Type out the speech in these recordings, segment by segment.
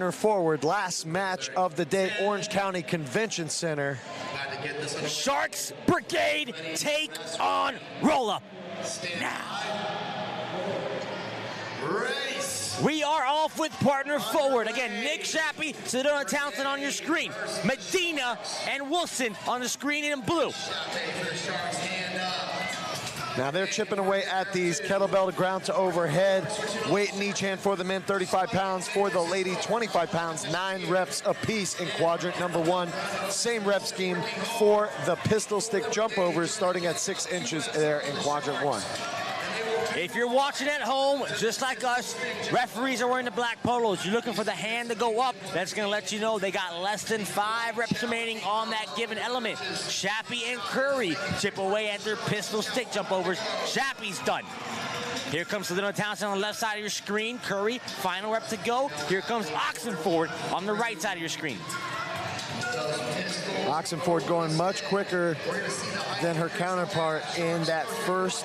Forward, last match of the day, Orange County Convention Center. Sharks Brigade take on Roll-Up. Now, we are off with partner forward. Again, Nick Shappy, Sedona Townsend on your screen. Medina and Wilson on the screen in blue. Now they're chipping away at these kettlebell to ground to overhead. Weight in each hand for the men, 35 pounds. For the lady, 25 pounds. 9 reps apiece in quadrant number 1. Same rep scheme for the pistol stick jump overs, starting at 6 inches there in quadrant 1. If you're watching at home, just like us, referees are wearing the black polos. You're looking for the hand to go up. That's going to let you know they got less than 5 reps remaining on that given element. Shappy and Curry chip away at their pistol stick jump overs. Shappy's done. Here comes Sedona Townsend on the left side of your screen. Curry, final rep to go. Here comes Oxenford on the right side of your screen. Oxenford going much quicker than her counterpart in that first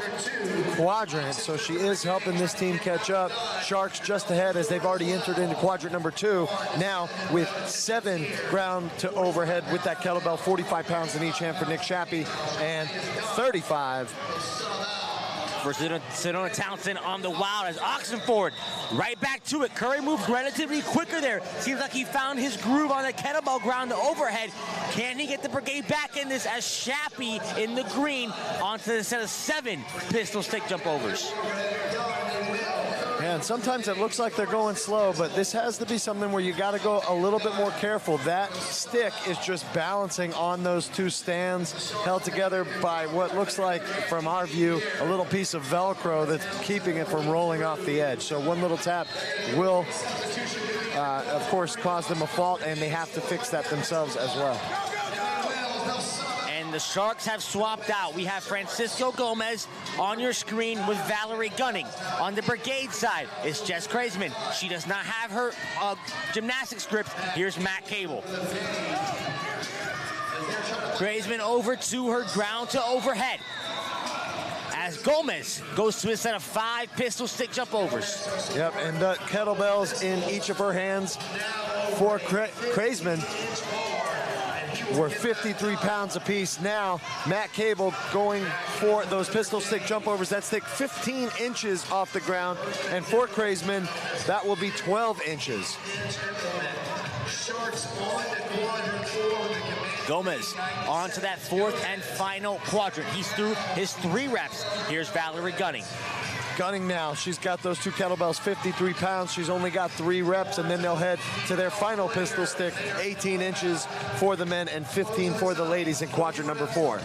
quadrant, so she is helping this team catch up. Sharks just ahead as they've already entered into quadrant number 2, now with 7 ground to overhead with that kettlebell, 45 pounds in each hand for Nick Shappy, and 35 for Sedona Townsend on the wild as Oxenford right back to it. Curry moved relatively quicker there. Seems like he found his groove on the kettlebell ground to overhead. Can he get the Brigade back in this as Shappy in the green onto the set of 7 pistol stick jump overs? And sometimes it looks like they're going slow, but this has to be something where you got to go a little bit more careful. That stick is just balancing on those 2 stands, held together by what looks like, from our view, a little piece of Velcro that's keeping it from rolling off the edge. So one little tap will, of course, cause them a fault, and they have to fix that themselves as well. The Sharks have swapped out. We have Francisco Gomez on your screen with Valerie Gunning. On the Brigade side, it's Jess Kreisman. She does not have her gymnastics strips. Here's Matt Cable. Kreisman over to her ground to overhead as Gomez goes to a set of 5 pistol stick jump overs. Yep, and kettlebells in each of her hands for Kreisman were 53 pounds apiece. Now, Matt Cable going for those pistol stick jump overs. That stick 15 inches off the ground, and for Kreisman, that will be 12 inches. Gomez on to that 4th and final quadrant. He's through his 3 reps. Here's Valerie Gunning. Gunning now, she's got those 2 kettlebells, 53 pounds. She's only got 3 reps, and then they'll head to their final pistol stick, 18 inches for the men and 15 for the ladies in quadrant number 4.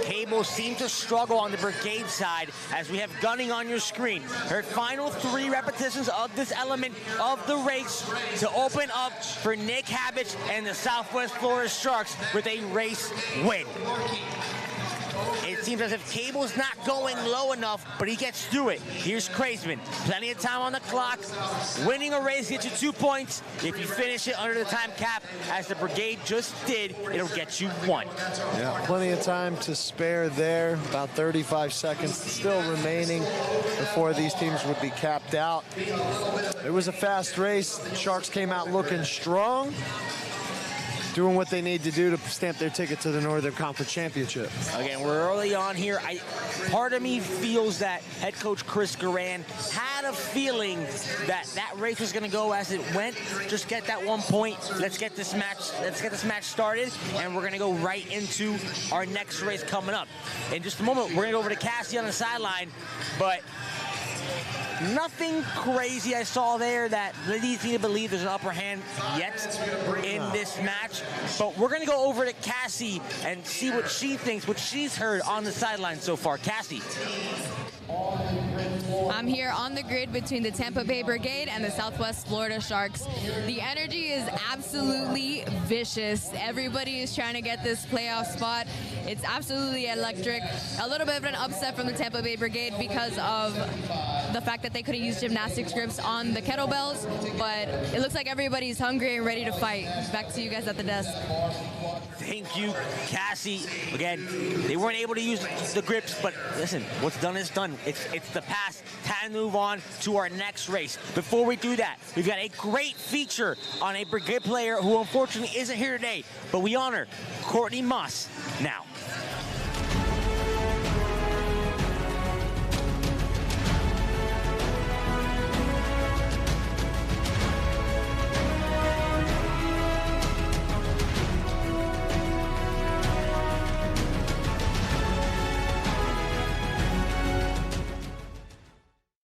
Cable seemed to struggle on the Brigade side as we have Gunning on your screen. Her final 3 repetitions of this element of the race to open up for Nick Havage and the Southwest Florida Sharks with a race win. It seems as if Cable's not going low enough, but he gets through it. Here's Kreisman. Plenty of time on the clock. Winning a race gets you 2 points. If you finish it under the time cap, as the Brigade just did, it'll get you 1. Yeah, plenty of time to spare there. About 35 seconds still remaining before these teams would be capped out. It was a fast race. The Sharks came out looking strong, doing what they need to do to stamp their ticket to the Northern Conference Championship. Again, we're early on here. Part of me feels that head coach Chris Garan had a feeling that that race was going to go as it went. Just get that 1 point. Let's get this match started, and we're going to go right into our next race coming up. In just a moment, we're going to go over to Cassie on the sideline, but nothing crazy I saw there that leads me to believe there's an upper hand yet in this match. But we're going to go over to Cassie and see what she thinks, what she's heard on the sideline so far. Cassie. I'm here on the grid between the Tampa Bay Brigade and the Southwest Florida Sharks. The energy is absolutely vicious. Everybody is trying to get this playoff spot. It's absolutely electric. A little bit of an upset from the Tampa Bay Brigade because of the fact that they couldn't use gymnastics grips on the kettlebells, but it looks like everybody's hungry and ready to fight. Back to you guys at the desk. Thank you, Cassie. Again, they weren't able to use the grips, but listen, what's done is done. It's the past. Time to move on to our next race. Before we do that, we've got a great feature on a Brigade player who unfortunately isn't here today, but we honor Courtney Moss now.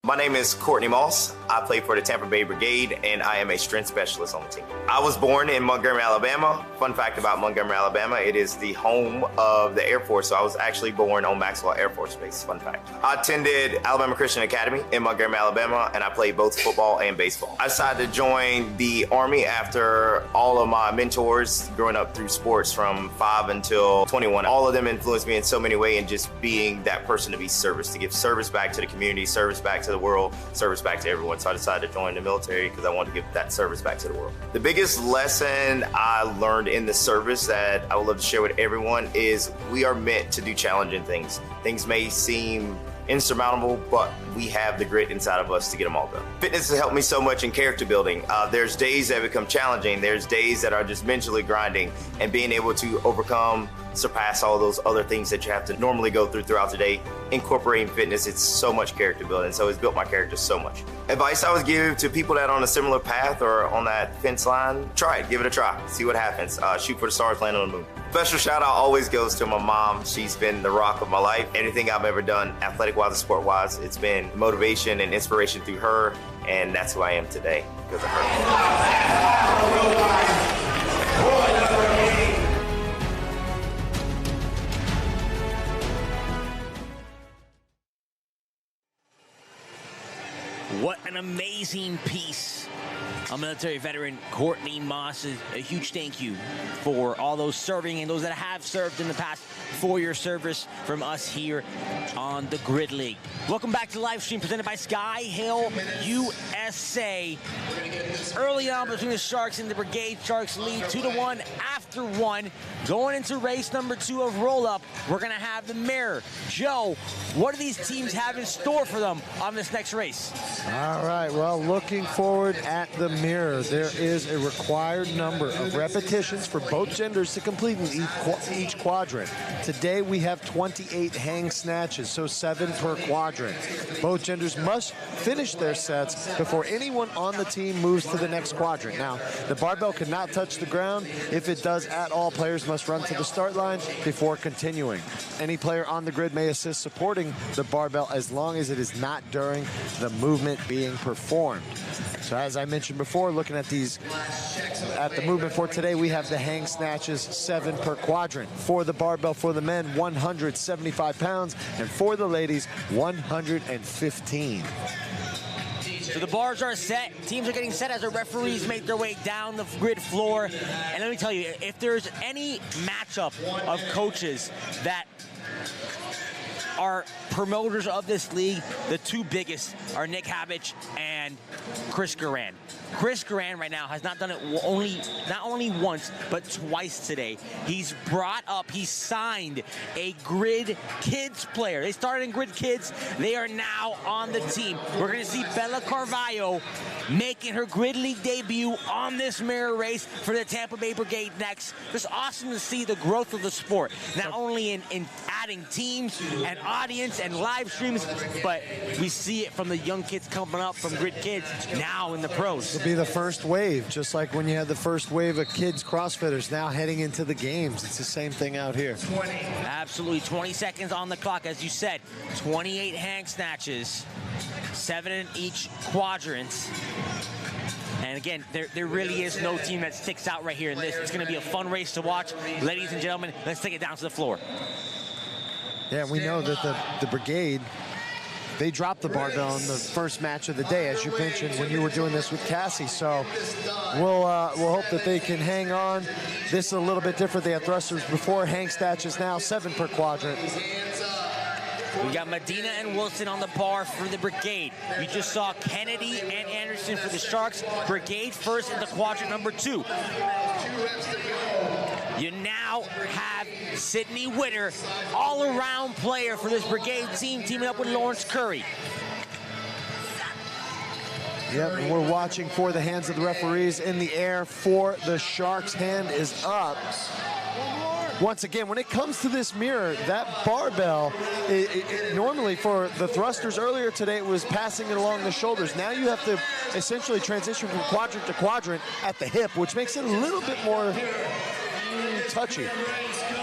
My name is Courtney Moss. I play for the Tampa Bay Brigade, and I am a strength specialist on the team. I was born in Montgomery, Alabama. Fun fact about Montgomery, Alabama, it is the home of the Air Force, so I was actually born on Maxwell Air Force Base. Fun fact. I attended Alabama Christian Academy in Montgomery, Alabama, and I played both football and baseball. I decided to join the Army after all of my mentors growing up through sports from 5 until 21. All of them influenced me in so many ways, and just being that person to be service, to give service back to the community, service back to the world, service back to everyone. So I decided to join the military because I wanted to give that service back to the world. The biggest lesson I learned in the service that I would love to share with everyone is we are meant to do challenging things. Things may seem insurmountable, but we have the grit inside of us to get them all done. Fitness has helped me so much in character building. There's days that become challenging. There's days that are just mentally grinding, and being able to overcome, surpass all those other things that you have to normally go throughout the day. Incorporating fitness, it's so much character building, so it's built my character so much. Advice I would give to people that are on a similar path or on that fence line, try it, give it a try, see what happens. Shoot for the stars, land on the moon. Special shout out always goes to my mom. She's been the rock of my life. Anything I've ever done, athletic-wise and sport-wise, it's been motivation and inspiration through her, and that's who I am today because of her. What an amazing piece. A military veteran, Courtney Moss. A huge thank you for all those serving and those that have served in the past for your service from us here on the Grid League. Welcome back to the live stream presented by Skyhill USA. Early on between the Sharks and the Brigade, Sharks lead 2-1 after 1. Going into race number 2 of roll-up, we're going to have the mirror. Joe, what do these teams have in store for them on this next race? All right, well, looking forward at the mirror, there is a required number of repetitions for both genders to complete in each quadrant. Today we have 28 hang snatches, so 7 per quadrant. Both genders must finish their sets before anyone on the team moves to the next quadrant. Now, the barbell cannot touch the ground. If it does at all, players must run to the start line before continuing. Any player on the grid may assist supporting the barbell as long as it is not during the movement being performed. So as I mentioned before, looking at these, at the movement for today, we have the hang snatches, 7 per quadrant. For the barbell, for the men, 175 pounds, and for the ladies, 115. So the bars are set. Teams are getting set as the referees make their way down the grid floor. And let me tell you, if there's any matchup of coaches that are promoters of this league, the two biggest are Nick Havage and Chris Garan. Chris Garan right now has not done it not only once, but twice today. He's signed a Grid Kids player. They started in Grid Kids. They are now on the team. We're going to see Bella Carvalho making her Grid League debut on this mirror race for the Tampa Bay Brigade next. It's awesome to see the growth of the sport, not only in adding teams and audience and live streams, but we see it from the young kids coming up from Grid Kids now in the pros. Be the first wave, just like when you had the first wave of kids CrossFitters now heading into the games. It's the same thing out here. Absolutely. 20 seconds on the clock, as you said. 28 hang snatches, 7 in each quadrant. And again, there really is no team that sticks out right here in this. It's going to be a fun race to watch. Ladies and gentlemen, let's take it down to the floor. Yeah, we know that the Brigade, they dropped the barbell in the first match of the day, as you mentioned when you were doing this with Cassie. So we'll hope that they can hang on. This is a little bit different. They had thrusters before, hang snatches now, 7 per quadrant. We got Medina and Wilson on the bar for the Brigade. We just saw Kennedy and Anderson for the Sharks. Brigade first in the quadrant number 2. You now have Sydney Witter, all-around player for this Brigade team, teaming up with Lawrence Curry. Yep, and we're watching for the hands of the referees in the air for the Sharks. Hand is up. Once again, when it comes to this mirror, that barbell, normally for the thrusters earlier today, it was passing it along the shoulders. Now you have to essentially transition from quadrant to quadrant at the hip, which makes it a little bit more touchy.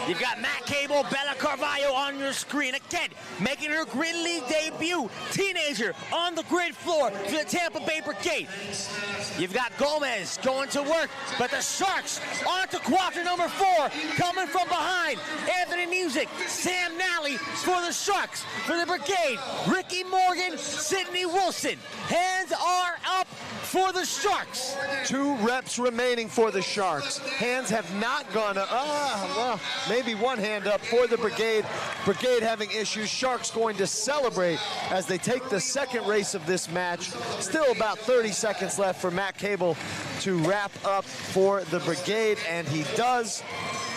You've got Matt Cable, Bella Carvalho on your screen. Again, making her Grid League debut. Teenager on the grid floor for the Tampa Bay Brigade. You've got Gomez going to work, but the Sharks on to quadrant number 4, coming from behind. Anthony Music, Sam Nally for the Sharks. For the Brigade, Ricky Morgan, Sydney Wilson. Hands are up for the Sharks. 2 reps remaining for the Sharks. Hands have not gone up. Well, maybe one hand up for the Brigade. Brigade having issues. Sharks going to celebrate as they take the second race of this match. Still about 30 seconds left for Matt Cable to wrap up for the Brigade, and he does.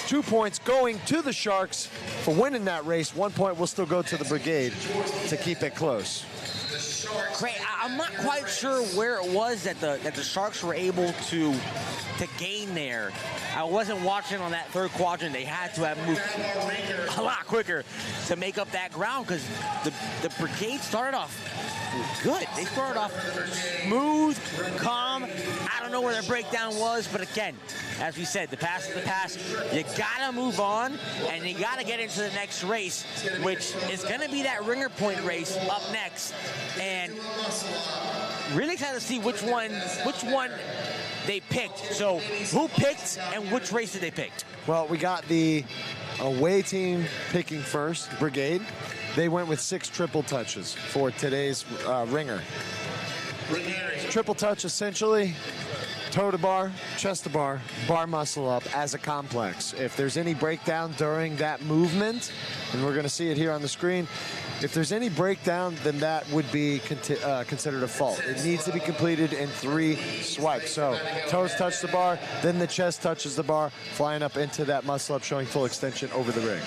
2 points going to the Sharks for winning that race. 1 point will still go to the Brigade to keep it close. Great. I'm not quite sure where it was that the Sharks were able to gain there. I wasn't watching on that third quadrant. They had to have moved a lot quicker to make up that ground, because the Brigade started off good. They started off smooth, calm. I don't know where their breakdown was, but again, as we said, the past is the past. You gotta move on, and you gotta get into the next race, which is gonna be that ringer point race up next. And really excited to see which one they picked. So who picked and which race did they pick? Well, we got the away team picking first, Brigade. They went with 6 triple touches for today's ringer. Triple touch essentially, toe to bar, chest to bar muscle up as a complex. If there's any breakdown during that movement, and we're gonna see it here on the screen, if there's any breakdown, then that would be considered a fault. It needs to be completed in 3 swipes. So toes touch the bar, then the chest touches the bar, flying up into that muscle up, showing full extension over the ring.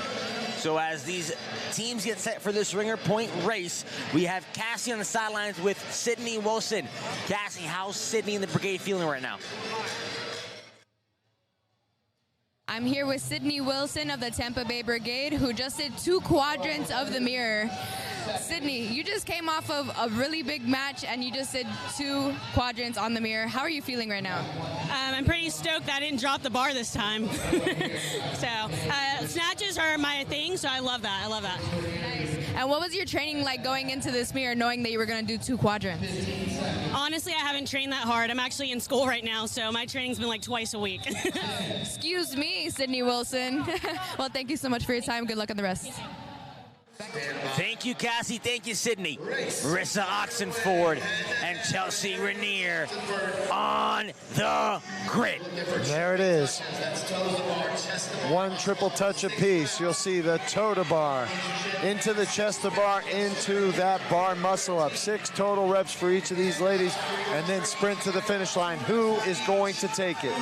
So as these teams get set for this ringer point race, we have Cassie on the sidelines with Sydney Wilson. Cassie, how's Sydney and the Brigade feeling right now? I'm here with Sydney Wilson of the Tampa Bay Brigade, who just did 2 quadrants of the mirror. Sydney, you just came off of a really big match, and you just did 2 quadrants on the mirror. How are you feeling right now? I'm pretty stoked that I didn't drop the bar this time. So snatches are my thing, so I love that. I love that. Nice. And what was your training like going into this mirror, knowing that you were going to do 2 quadrants? Honestly, I haven't trained that hard. I'm actually in school right now, so my training's been like twice a week. Excuse me, Sydney Wilson. Well, thank you so much for your time. Good luck on the rest. Thank you, Cassie. Thank you, Sydney. Marissa Oxenford and Chelsea Rainier on the grid. There it is. 1 triple touch apiece. You'll see the toe to bar, into the chest to bar, into that bar muscle up. 6 total reps for each of these ladies, and then sprint to the finish line. Who is going to take it?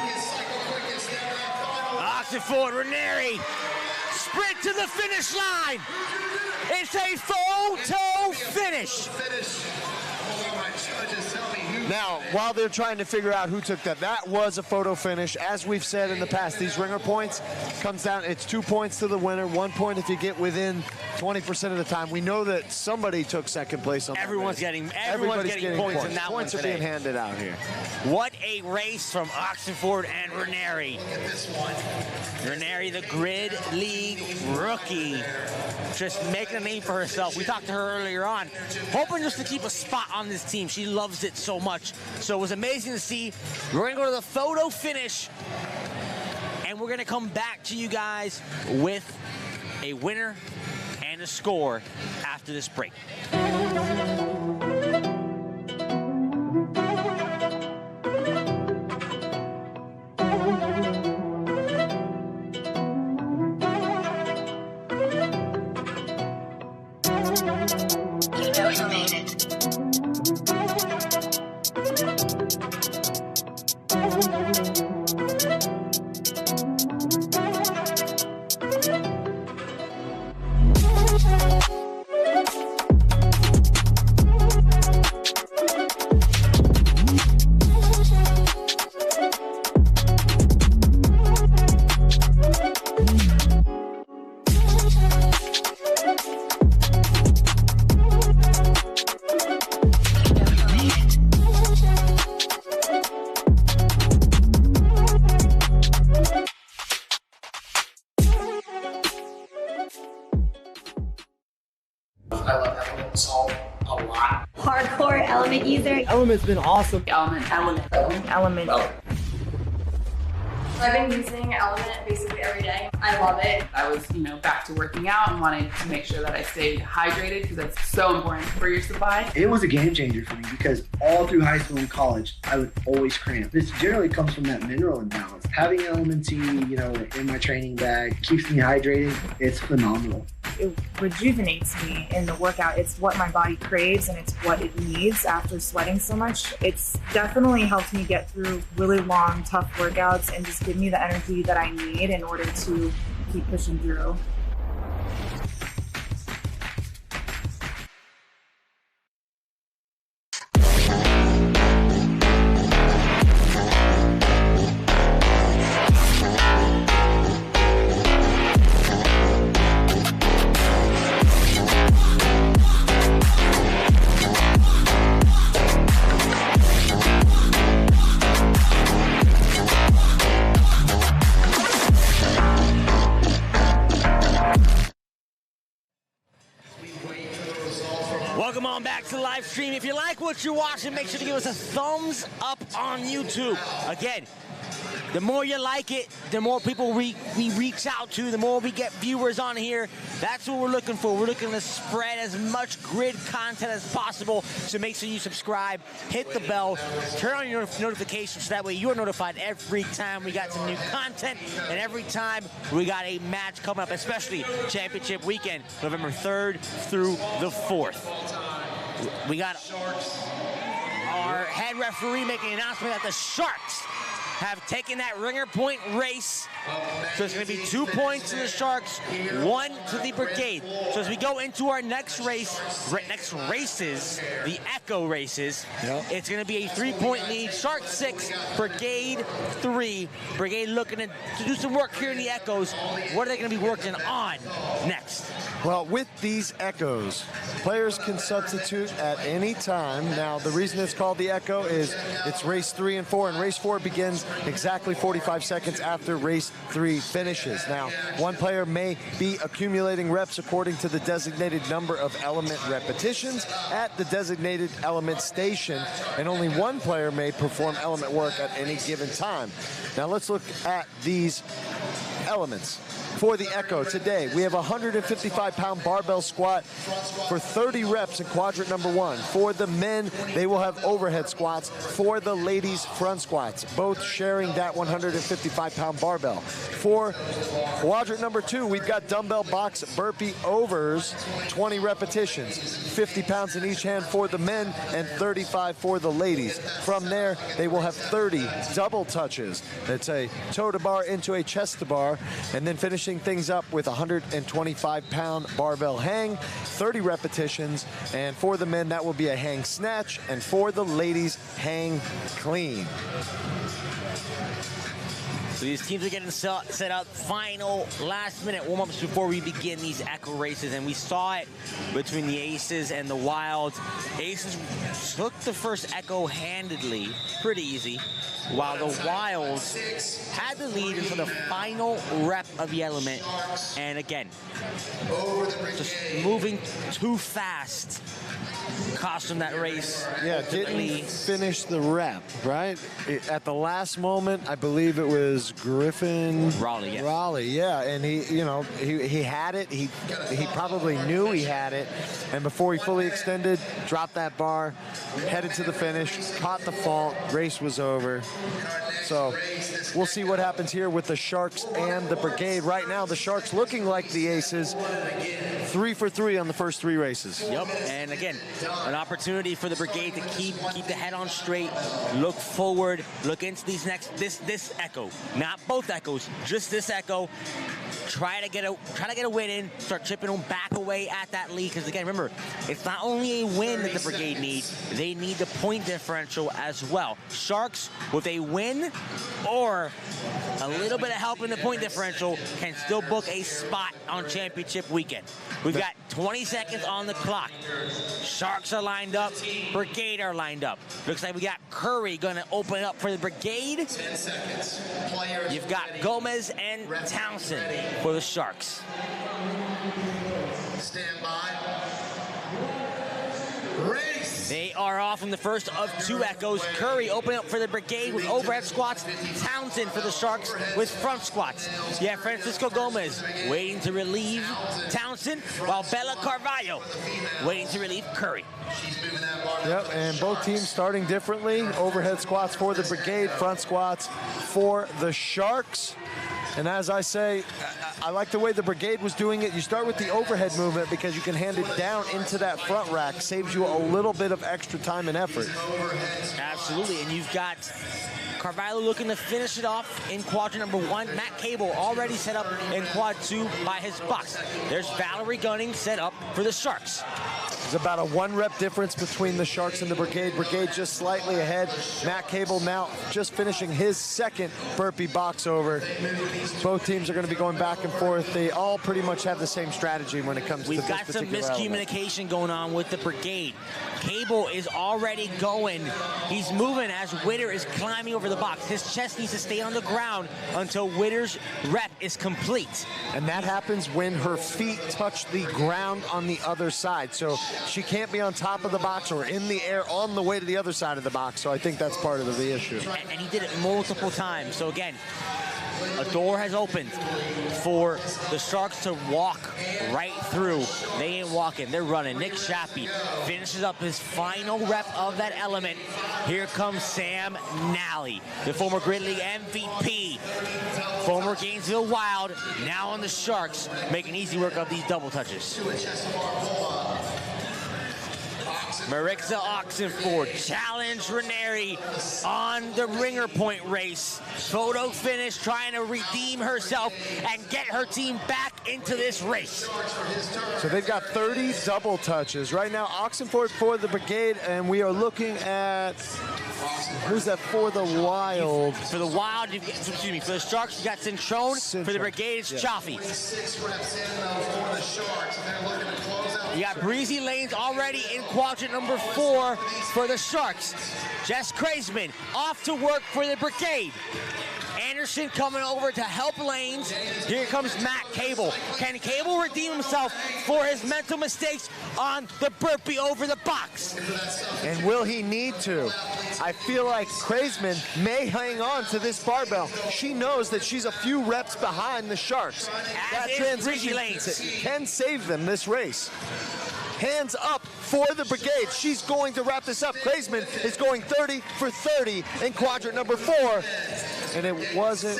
Oxenford, Rainier, sprint to the finish line. It's a photo finish. Now, while they're trying to figure out who took that was a photo finish. As we've said in the past, these ringer points comes down, it's 2 points to the winner, 1 point if you get within 20% of the time. We know that somebody took second place on Everyone's getting points in that one. Points are being handed out here. What a race from Oxenford and Rainier. Rainier, the Grid League rookie, just making a name for herself. We talked to her earlier on, hoping just to keep a spot on this team. She loves it so much. So it was amazing to see. We're going to go to the photo finish, and we're going to come back to you guys with a winner and a score after this break. I love Element Salt a lot. Hardcore Element user. Element's been awesome. Element. I've been using Element basically every day. I love it. I was, back to working out and wanted to make sure that I stayed hydrated because that's so important for your supply. It was a game changer for me because all through high school and college, I would always cramp. This generally comes from that mineral imbalance. Having Element T, in my training bag keeps me hydrated. It's phenomenal. It rejuvenates me in the workout. It's what my body craves and it's what it needs after sweating so much. It's definitely helped me get through really long, tough workouts and just give me the energy that I need in order to keep pushing through. Welcome on back to the live stream. If you like what you're watching, make sure to give us a thumbs up on YouTube. Again, the more you like it, the more people we reach out to, the more we get viewers on here. That's what we're looking for. We're looking to spread as much grid content as possible. So make sure you subscribe, hit the bell, turn on your notifications so that way you're notified every time we got some new content and every time we got a match coming up, especially championship weekend, November 3rd through the 4th. We got our head referee making an announcement that the Sharks have taken that ringer point race. So it's going to be 2 points to the Sharks, 1 to the Brigade. So as we go into our next races, the Echo races, it's going to be a 3-point lead. Sharks 6, Brigade 3. Brigade looking to do some work here in the Echoes. What are they going to be working on next? Well, with these Echoes, players can substitute at any time. Now, the reason it's called the Echo is it's race 3 and 4, and race 4 begins exactly 45 seconds after race 3 finishes. Now, one player may be accumulating reps according to the designated number of element repetitions at the designated element station, and only one player may perform element work at any given time. Now, let's look at these elements. For the Echo today, we have a 155-pound barbell squat for 30 reps in quadrant number 1. For the men, they will have overhead squats. For the ladies, front squats, both sharing that 155-pound barbell. For quadrant number 2, we've got dumbbell box burpee overs, 20 repetitions, 50 pounds in each hand for the men and 35 for the ladies. From there, they will have 30 double touches. That's a toe to bar into a chest to bar, and then finishing things up with a 125-pound barbell hang, 30 repetitions, and for the men that will be a hang snatch, and for the ladies, hang clean. So these teams are getting set up, final last-minute warm-ups before we begin these Echo races, and we saw it between the Aces and the Wilds. Aces took the first Echo handedly, pretty easy, while the Wilds had the lead until the final rep of the element. And again, just moving too fast cost them that race. Yeah, didn't finish the rep, right? At the last moment, I believe it was Griffin Raleigh, yes. Raleigh, yeah, and he had it. He probably knew he had it, and before he fully extended, dropped that bar, headed to the finish, caught the fault, race was over. So we'll see what happens here with the Sharks and the Brigade. Right now, the Sharks looking like the Aces, 3 for 3 on the first 3 races. Yep, and again, An opportunity for the Brigade to keep the head on straight, look forward, look into these this echo, not both echoes, just this echo. Try to get a win in, start chipping them back away at that lead. Because again, remember, it's not only a win that the Brigade needs, they need the point differential as well. Sharks with a win or a little bit of help in the point differential can still book a spot on championship weekend. We've got 20 seconds on the clock. Sharks are lined up, Brigade are lined up. Looks like we got Curry gonna open up for the Brigade. 10 seconds. You've got Gomez and Townsend for the Sharks. Stand by. Race. They are off in the first of two echoes. Curry opening up for the Brigade with overhead squats. Townsend for the Sharks with front squats. You have Francisco Gomez waiting to relieve Townsend, while Bella Carvalho waiting to relieve Curry. Yep, and both teams starting differently. Overhead squats for the Brigade, front squats for the Sharks. And as I say, I like the way the Brigade was doing it. You start with the overhead movement because you can hand it down into that front rack. Saves you a little bit of extra time and effort. Absolutely, and you've got Carvalho looking to finish it off in quadrant number 1. Matt Cable already set up in quad 2 by his box. There's Valerie Gunning set up for the Sharks. There's about a 1 rep difference between the Sharks and the Brigade. Brigade just slightly ahead. Matt Cable now just finishing his second burpee box over. Both teams are going to be going back and forth. They all pretty much have the same strategy when it comes to this particular We've got some miscommunication going on with the Brigade. Cable is already going. He's moving as Witter is climbing over the box. His chest needs to stay on the ground until Witter's rep is complete. And that happens when her feet touch the ground on the other side. So she can't be on top of the box or in the air on the way to the other side of the box. So I think that's part of the issue. And he did it multiple times. So again, a door has opened for the Sharks to walk right through. They ain't walking, they're running. Nick Shappy finishes up his final rep of that element. Here comes Sam Nally, the former Grid League MVP, former Gainesville Wild, now on the Sharks, making easy work of these double touches. Marixa Oxenford challenged Ranieri on the ringer point race. Photo finish, trying to redeem herself and get her team back into this race. So they've got 30 double touches. Right now, Oxenford for the Brigade, and we are looking at, who's that for the Wild? For the Wild, excuse me, for the Sharks, you got Cintrone. For the Brigade, it's Chaffee. 6 reps in though for the Sharks, and they're looking to close out. You got Breezy Lanes already in quadrant number 4 for the Sharks. Jess Kreisman off to work for the Brigade. Anderson coming over to help Lanes. Here comes Matt Cable. Can Cable redeem himself for his mental mistakes on the burpee over the box? And will he need to? I feel like Kreisman may hang on to this barbell. She knows that she's a few reps behind the Sharks. That transition can save them this race. Hands up for the Brigade. She's going to wrap this up. Kreisman is going 30 for 30 in quadrant number 4. And it wasn't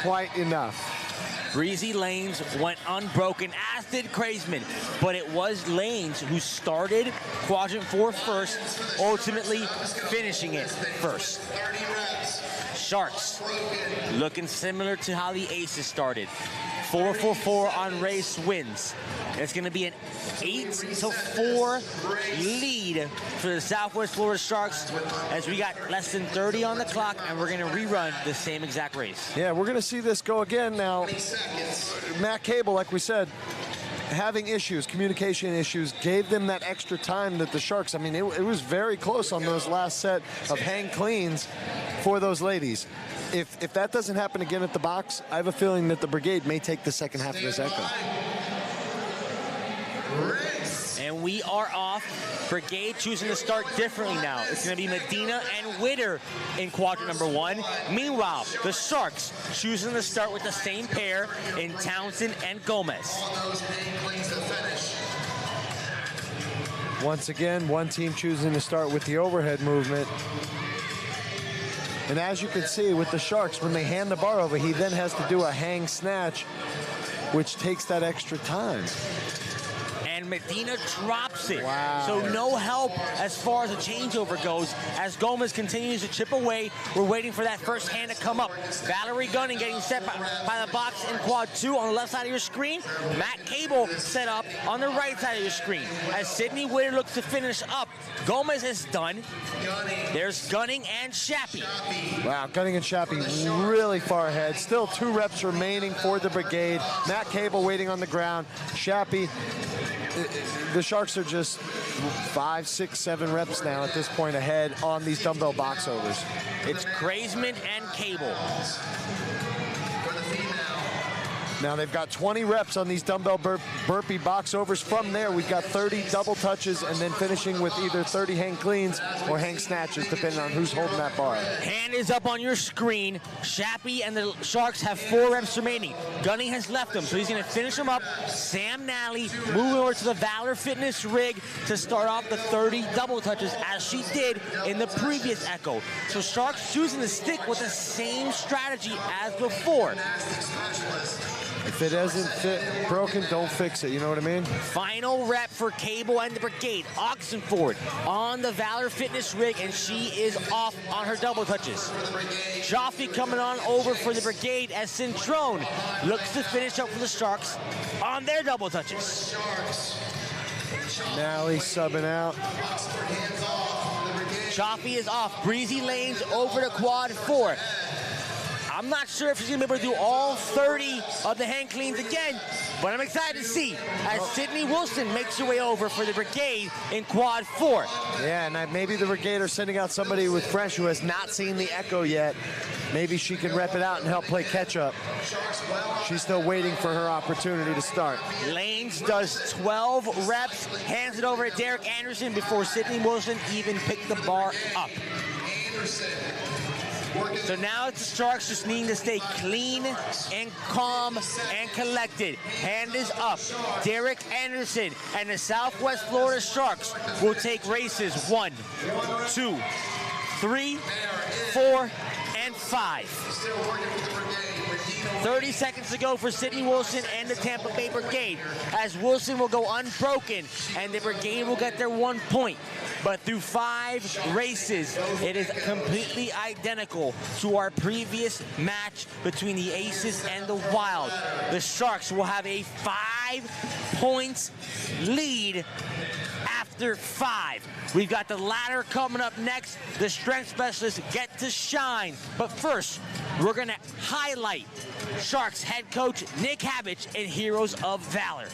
quite enough. Breezy Lanes went unbroken, as did Kreisman, but it was Lanes who started quadrant 4 first, ultimately finishing it first. Sharks looking similar to how the Aces started. 4-4-4 on race wins. It's going to be an 8-4 lead for the Southwest Florida Sharks as we got less than 30 on the clock, and we're going to rerun the same exact race. Yeah, we're going to see this go again now. Matt Cable, like we said, having issues, communication issues, gave them that extra time that the Sharks, I mean, it was very close on those last set of hang cleans for those ladies. If that doesn't happen again at the box, I have a feeling that the Brigade may take the second half of this echo. And we are off. Brigade choosing to start differently now. It's going to be Medina and Witter in quadrant number 1. Meanwhile, the Sharks choosing to start with the same pair in Townsend and Gomez. Once again, one team choosing to start with the overhead movement. And as you can see with the Sharks, when they hand the bar over, he then has to do a hang snatch, which takes that extra time. And and Medina drops it. Wow. So no help as far as the changeover goes. As Gomez continues to chip away, we're waiting for that first hand to come up. Valerie Gunning getting set by the box in quad 2 on the left side of your screen. Matt Cable set up on the right side of your screen. As Sydney Witter looks to finish up, Gomez is done. There's Gunning and Shappy. Wow, Gunning and Shappy really far ahead. Still 2 reps remaining for the Brigade. Matt Cable waiting on the ground. Shappy, the Sharks are just 5, 6, 7 reps now at this point ahead on these dumbbell box overs. It's Kraisman and Cable. Now they've got 20 reps on these dumbbell burpee box overs. From there, we've got 30 double touches and then finishing with either 30 hang cleans or hang snatches, depending on who's holding that bar. Hand is up on your screen. Shappy and the Sharks have 4 reps remaining. Gunning has left them, so he's going to finish them up. Sam Nally moving over to the Valor Fitness rig to start off the 30 double touches, as she did in the previous Echo. So Sharks choosing to stick with the same strategy as before. If it isn't broken, don't fix it. You know what I mean? Final rep for Cable and the Brigade. Oxenford on the Valor Fitness rig, and she is off on her double touches. Joffe coming on over for the Brigade as Centrone looks to finish up for the Sharks on their double touches. Nally subbing out. Joffe is off. Breezy Lanes over to quad 4. I'm not sure if she's going to be able to do all 30 of the hang cleans again, but I'm excited to see as Sydney Wilson makes her way over for the Brigade in quad 4. Yeah, and maybe the Brigade are sending out somebody with fresh who has not seen the Echo yet. Maybe she can rep it out and help play catch up. She's still waiting for her opportunity to start. Lanes does 12 reps, hands it over to Derek Anderson before Sydney Wilson even picked the bar up. So now it's the Sharks just needing to stay clean and calm and collected. Hand is up. Derek Anderson and the Southwest Florida Sharks will take races 1, 2, 3, 4, and 5. 30 seconds to go for Sydney Wilson and the Tampa Bay Brigade, as Wilson will go unbroken and the Brigade will get their 1 point. But through 5 races, it is completely identical to our previous match between the Aces and the Wild. The Sharks will have a 5 points lead after 5. We've got the ladder coming up next. The strength specialists get to shine. But first, we're going to highlight Sharks head coach Nick Havage in Heroes of Valor.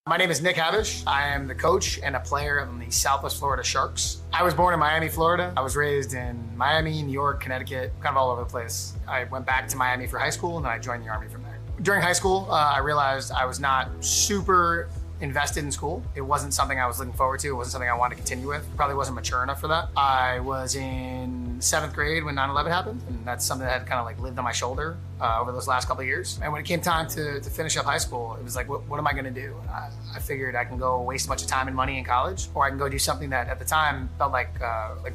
My name is Nick Havage. I am the coach and a player on the Southwest Florida Sharks. I was born in Miami, Florida. I was raised in Miami, New York, Connecticut, kind of all over the place. I went back to Miami for high school and then I joined the Army from there. During high school, I realized I was not super invested in school. It wasn't something I was looking forward to. It wasn't something I wanted to continue with. Probably wasn't mature enough for that. I was in 7th grade when 9/11 happened, and that's something that had kind of like lived on my shoulder over those last couple of years. And when it came time to finish up high school, it was like, what am I going to do? I figured I can go waste a bunch of time and money in college, or I can go do something that at the time felt like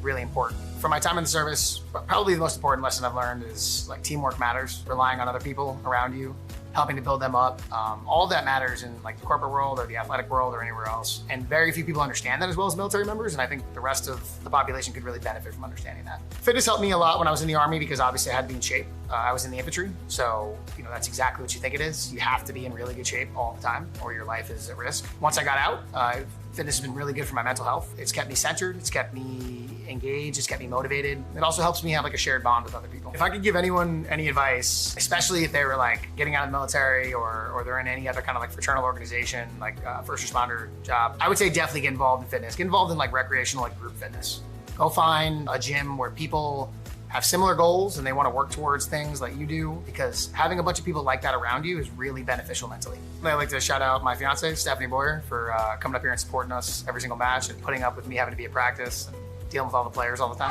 really important. From my time in the service, probably the most important lesson I've learned is like teamwork matters, relying on other people around you, helping to build them up. All of that matters in like the corporate world or the athletic world or anywhere else. And very few people understand that as well as military members. And I think the rest of the population could really benefit from understanding that. Fitness helped me a lot when I was in the Army because obviously I had to be in shape. I was in the infantry. So, that's exactly what you think it is. You have to be in really good shape all the time or your life is at risk. Once I got out, fitness has been really good for my mental health. It's kept me centered. It's kept me engaged. It's kept me motivated. It also helps me have like a shared bond with other people. If I could give anyone any advice, especially if they were like getting out of the military or they're in any other kind of like fraternal organization, like first responder job, I would say definitely get involved in fitness. Get involved in like recreational, like group fitness. Go find a gym where people have similar goals and they want to work towards things like you do, because having a bunch of people like that around you is really beneficial mentally. I'd like to shout out my fiance, Stephanie Boyer, for coming up here and supporting us every single match and putting up with me having to be at practice and dealing with all the players all the time.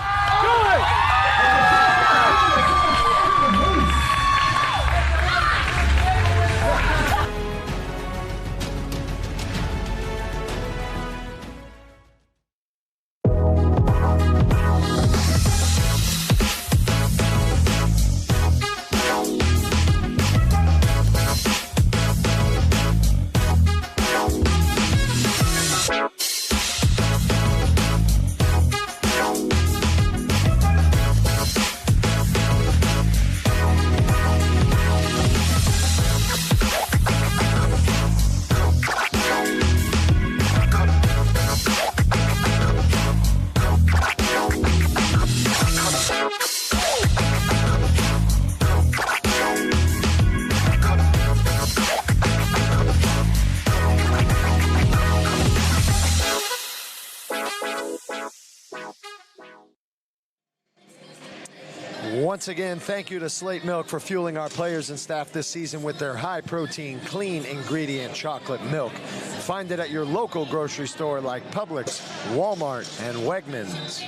Once again, thank you to Slate Milk for fueling our players and staff this season with their high-protein, clean ingredient chocolate milk. Find it at your local grocery store like Publix, Walmart, and Wegmans.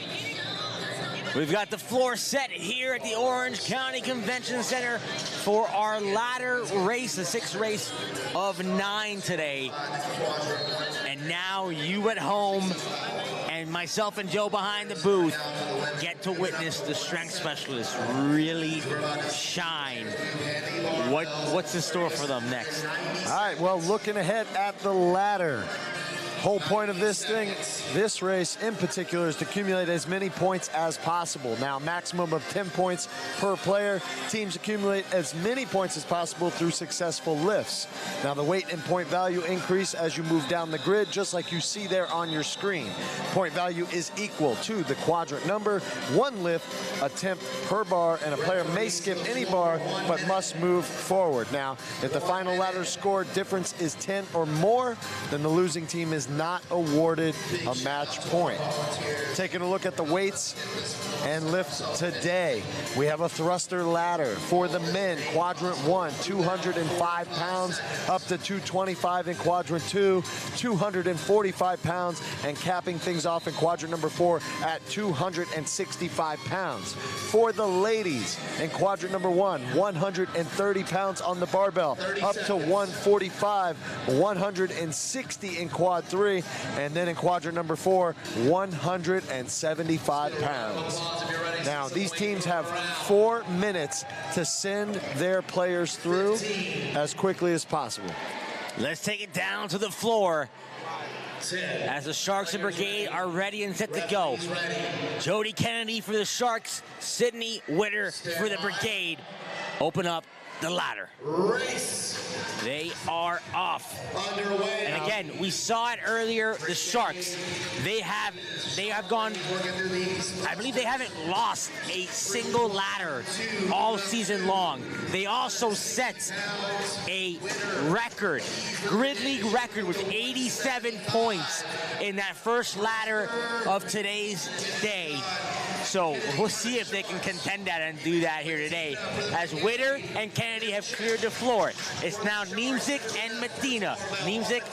We've got the floor set here at the Orange County Convention Center for our ladder race, the sixth race of 9 today. And now you at home and myself and Joe behind the booth get to witness the strength specialists really shine. What's in store for them next? All right, well, looking ahead at the ladder. Whole point of this race in particular, is to accumulate as many points as possible. Now, maximum of 10 points per player. Teams accumulate as many points as possible through successful lifts. Now, the weight and point value increase as you move down the grid, just like you see there on your screen. Point value is equal to the quadrant number. 1 lift attempt per bar, and a player may skip any bar but must move forward. Now, if the final ladder score difference is 10 or more, then the losing team is not awarded a match point. Taking a look at the weights and lifts today, we have a thruster ladder for the men. Quadrant 1, 205 pounds up to 225 in quadrant 2, 245 pounds, and capping things off in quadrant number 4 at 265 pounds. For the ladies, in quadrant number 1, 130 pounds on the barbell up to 145, 160 in quad 3, and then in quadrant number 4, 175 pounds. Now, these teams have 4 minutes to send their players through as quickly as possible. Let's take it down to the floor as the Sharks and Brigade are ready and set to go. Jody Kennedy for the Sharks, Sydney Witter for the Brigade. Open up the ladder. They are off. And again, we saw it earlier, the Sharks. They have gone, I believe they haven't lost a single ladder all season long. They also set a record, grid league record with 87 points in that first ladder of today's day. So we'll see if they can contend that and do that here today, as Witter and Kennedy have cleared the floor. It's now Niemczyk and Medina. Niemczyk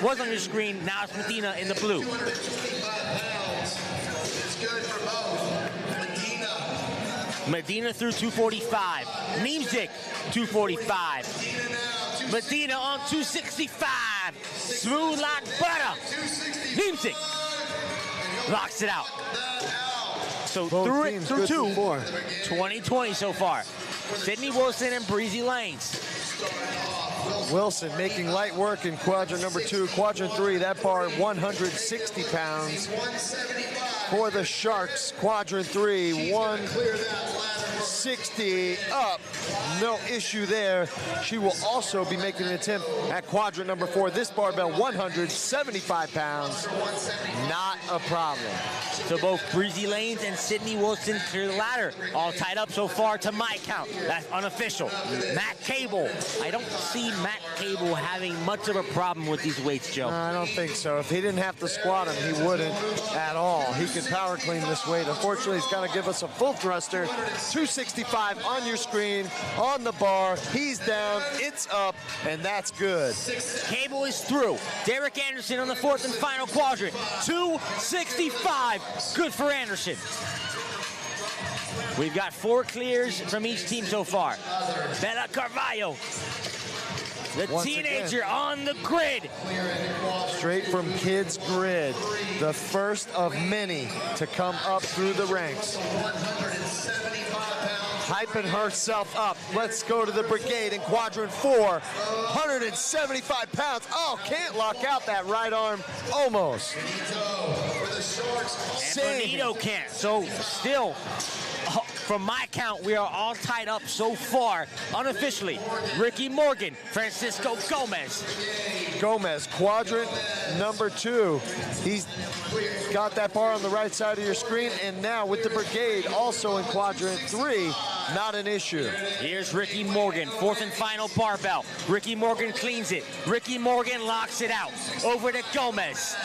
was on your screen, now it's Medina in the blue. Medina through 245. Niemczyk 245. Medina on 265. Smooth like butter. Niemczyk locks it out. So through 2020 so far. Sydney Wilson and Breezy Lanes. Wilson making light work in quadrant number 2. Quadrant 3, that bar 160 pounds. For the Sharks, quadrant 3, 160 up. No issue there. She will also be making an attempt at quadrant number 4. This barbell, 175 pounds. Not a problem. So both Breezy Lanes and Sydney Wilson clear the ladder. All tied up so far to my count. That's unofficial. Matt Cable. I don't see Matt Cable having much of a problem with these weights, Joe. I don't think so. If he didn't have to squat him, he wouldn't at all. He could power clean this weight. Unfortunately, he's got to give us a full thruster. 265 on your screen, on the bar. He's down, it's up, and that's good. Cable is through. Derek Anderson on the 4th and final quadrant. 265. Good for Anderson. We've got 4 clears from each team so far. Bella Carvalho The teenager on the grid. Straight from Kids Grid, the first of many to come up through the ranks. Hyping herself up. Let's go to the Brigade in quadrant 4. 175 pounds. Oh, can't lock out that right arm. Almost. And Bonito can't. So still, from my count, we are all tied up so far, unofficially. Ricky Morgan, Francisco Gomez, quadrant number 2. He's got that bar on the right side of your screen, and now with the Brigade also in quadrant 3, not an issue. Here's Ricky Morgan, 4th and final barbell. Ricky Morgan cleans it. Ricky Morgan locks it out. Over to Gomez.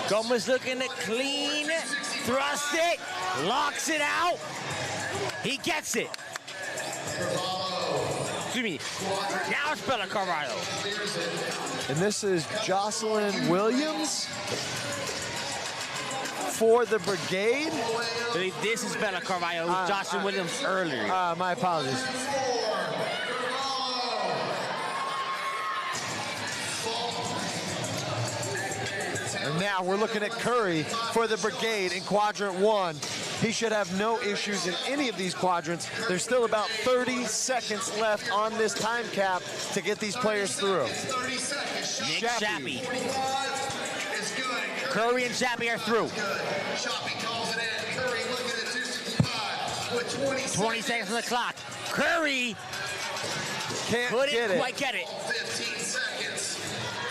Gomez looking to clean, thrust it, locks it out. He gets it. Excuse me. Now it's Bella Carvalho. And this is Jocelyn Williams for the Brigade. This is Bella Carvalho, Jocelyn Williams earlier. My apologies. And now we're looking at Curry for the Brigade in quadrant 1. He should have no issues in any of these quadrants. There's still about 30 seconds left on this time cap to get these players through. Nick Shappy. Curry and Shappy are through. 20 seconds on the clock. Curry couldn't quite get it.